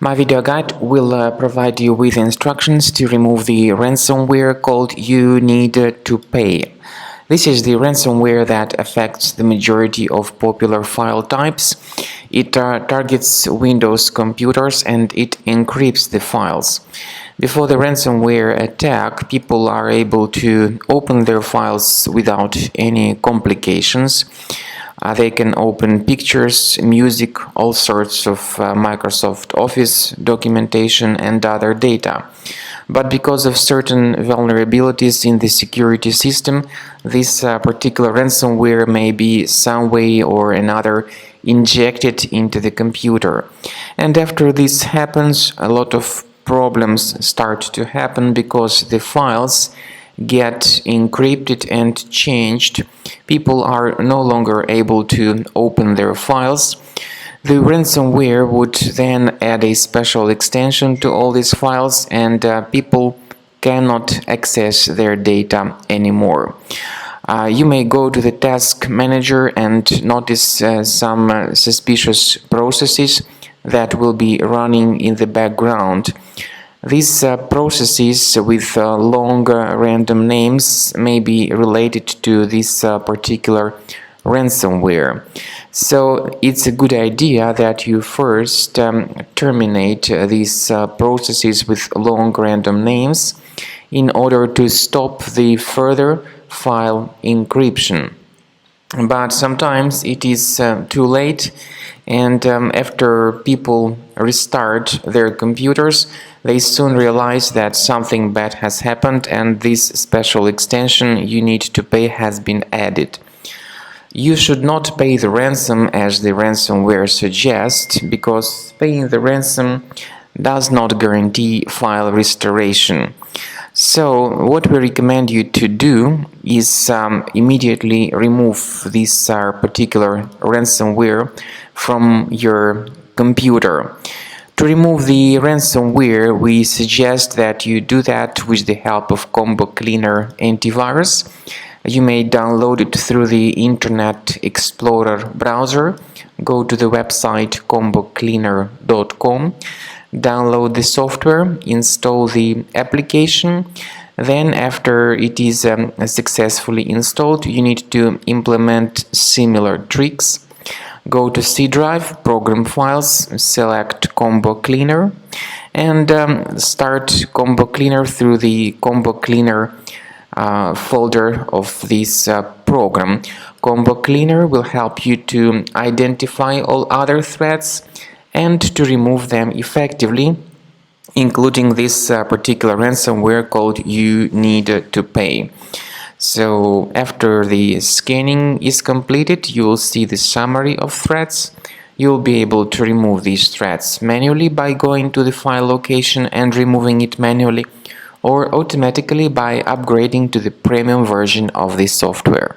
My video guide will provide you with instructions to remove the ransomware called Youneedtopay. This is the ransomware that affects the majority of popular file types. It targets Windows computers and it encrypts the files. Before the ransomware attack, people are able to open their files without any complications. They can open pictures, music, all sorts of Microsoft Office documentation and other data. But because of certain vulnerabilities in the security system, this particular ransomware may be some way or another injected into the computer. And after this happens, a lot of problems start to happen because the files get encrypted and changed. People are no longer able to open their files. The ransomware would then add a special extension to all these files, and people cannot access their data anymore. You may go to the task manager and notice some suspicious processes that will be running in the background. These processes with long random names may be related to this particular ransomware. So it's a good idea that you first terminate these processes with long random names in order to stop the further file encryption. But sometimes it is too late, and after people restart their computers, they soon realize that something bad has happened and this special extension Youneedtopay has been added. You should not pay the ransom as the ransomware suggests, because paying the ransom does not guarantee file restoration. So what we recommend you to do is immediately remove this particular ransomware from your computer. To remove the ransomware, we suggest that you do that with the help of Combo Cleaner antivirus. You may download it through the Internet Explorer browser. Go to the website combocleaner.com. Download the software, install the application. Then after it is successfully installed, you need to implement similar tricks. Go to C drive, program files, select Combo Cleaner, and start Combo Cleaner through the Combo Cleaner folder of this program. Combo Cleaner will help you to identify all other threats and to remove them effectively, including this particular ransomware called Youneedtopay. So after the scanning is completed, you will see the summary of threats. You will be able to remove these threats manually by going to the file location and removing it manually, or automatically by upgrading to the premium version of this software.